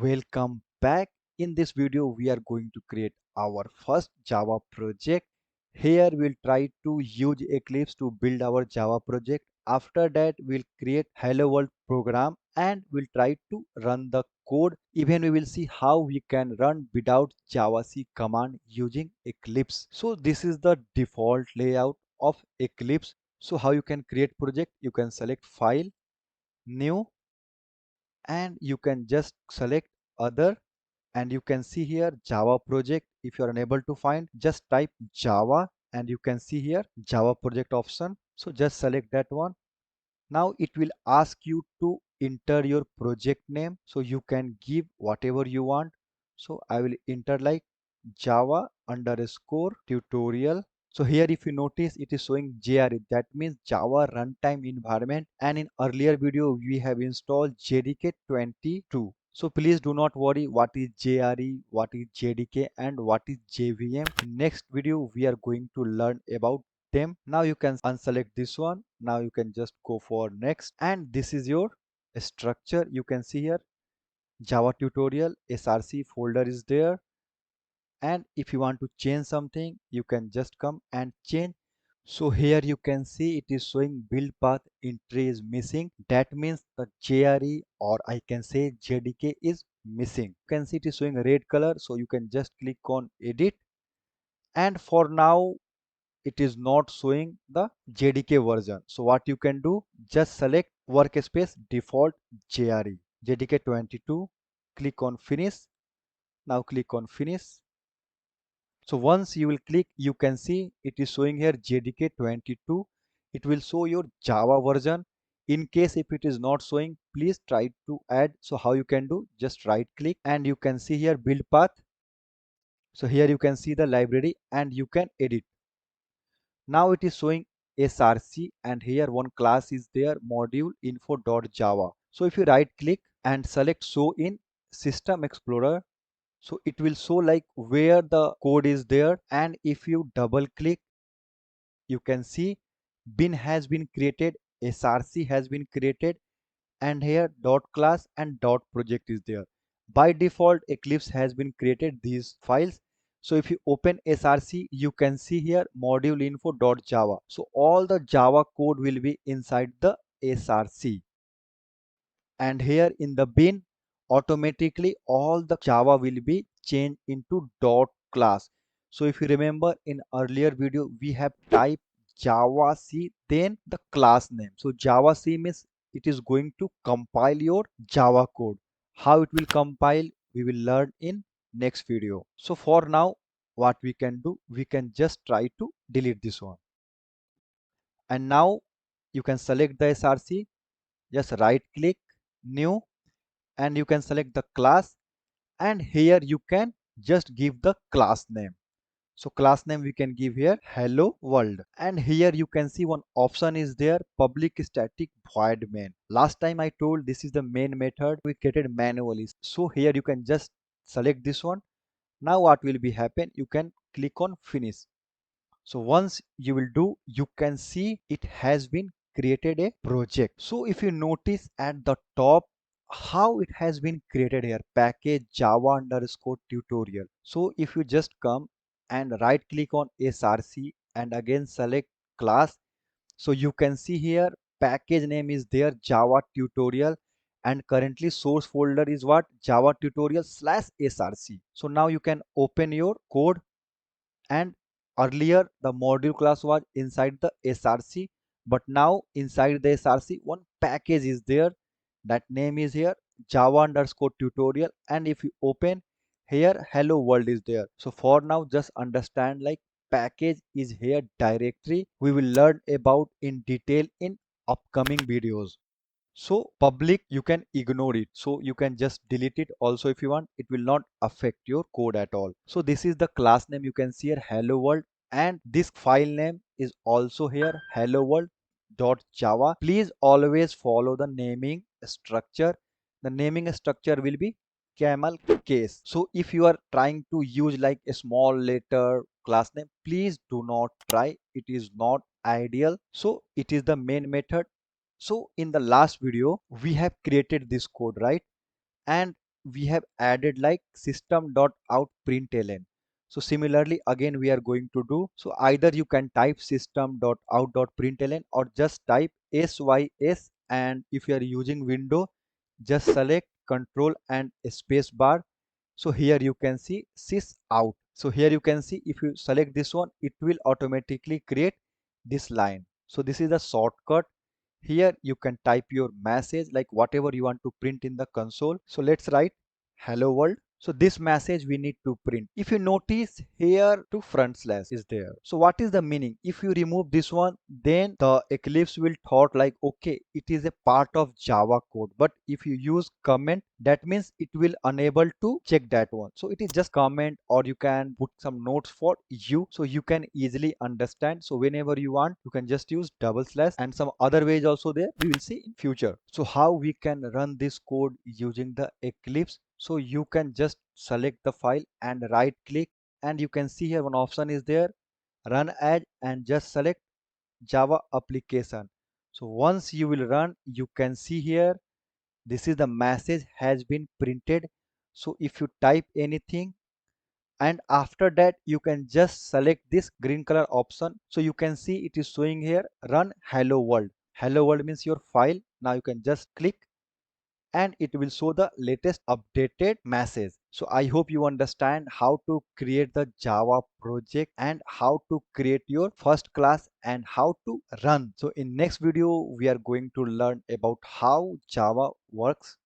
Welcome back. In this video, we are going to create our first Java project. Here, we'll try to use Eclipse to build our Java project. After that, we'll create Hello World program and we'll try to run the code. Even we will see how we can run without Java-C command using Eclipse. So this is the default layout of Eclipse. So how you can create project? You can select File, New, and you can just select Other, and you can see here Java project. If you are unable to find, just type Java and you can see here Java project option. So just select that one. Now it will ask you to enter your project name, so you can give whatever you want. So I will enter like Java underscore tutorial. So here if you notice, it is showing JRE, that means Java Runtime Environment, and in earlier video we have installed JDK 22. So please do not worry what is JRE, what is JDK and what is JVM. In next video we are going to learn about them. Now you can unselect this one. Now you can just go for next, and this is your structure. You can see here Java tutorial src folder is there, and if you want to change something you can just come and change. So here you can see it is showing build path entry is missing. That means the JRE, or I can say JDK, is missing. You can see it is showing red color, so you can just click on edit, and for now it is not showing the JDK version. So what you can do, just select workspace default JRE JDK 22, click on finish. Now click on finish. So once you will click, you can see it is showing here JDK 22. It will show your Java version. In case if it is not showing, please try to add. So how you can do, just right click and you can see here build path. So here you can see the library and you can edit. Now it is showing src, and here one class is there, module info.java. So if you right click and select show in system explorer, so it will show like where the code is there, and if you double click you can see bin has been created, src has been created, and here dot class and dot project is there. By default Eclipse has been created these files. So if you open src you can see here module info.java. So all the Java code will be inside the src, and here in the bin automatically all the Java will be changed into dot class. So if you remember in earlier video we have typed Java C then the class name. So Java C means it is going to compile your Java code. How it will compile we will learn in next video. So for now what we can do, we can just try to delete this one, and now you can select the src, just right click new, and you can select the class, and here you can just give the class name. So class name we can give here hello world, and here you can see one option is there, public static void main. Last time I told this is the main method we created manually. So here you can just select this one. Now what will be happen, you can click on finish. So once you will do, you can see it has been created a project. So if you notice at the top how it has been created here, package java underscore tutorial. So if you just come and right click on src and again select class, so you can see here package name is there java tutorial, and currently source folder is what, java tutorial slash src. So now you can open your code, and earlier the module class was inside the src, but now inside the src one package is there, that name is here java underscore tutorial, and if you open here hello world is there. So for now just understand like package is here directory, we will learn about in detail in upcoming videos. So public you can ignore it, so you can just delete it also if you want, it will not affect your code at all. So this is the class name, you can see here hello world, and this file name is also here hello world dot java. Please always follow the naming structure. The naming structure will be camel case. So if you are trying to use like a small letter class name, please do not try, it is not ideal. So it is the main method. So in the last video we have created this code, right? And we have added like system.out println. So similarly again we are going to do, so either you can type system.out.println or just type sys, and if you are using window just select control and space bar. So here you can see sys out. So here you can see if you select this one it will automatically create this line. So this is a shortcut. Here you can type your message like whatever you want to print in the console. So let's write hello world. So this message we need to print. If you notice here two front slash is there. So what is the meaning? If you remove this one, then the Eclipse will thought like, okay, it is a part of Java code. But if you use comment, that means it will unable to check that one. So it is just comment, or you can put some notes for you so you can easily understand. So whenever you want, you can just use double slash, and some other ways also there we will see in future. So how we can run this code using the Eclipse? So you can just select the file and right click, and you can see here one option is there, run as, and just select Java application. So once you will run, you can see here this is the message has been printed. So if you type anything, and after that you can just select this green color option. So you can see it is showing here run hello world. Hello world means your file. Now you can just click and it will show the latest updated message. So I hope you understand how to create the Java project and how to create your first class and how to run. So in next video we are going to learn about how Java works.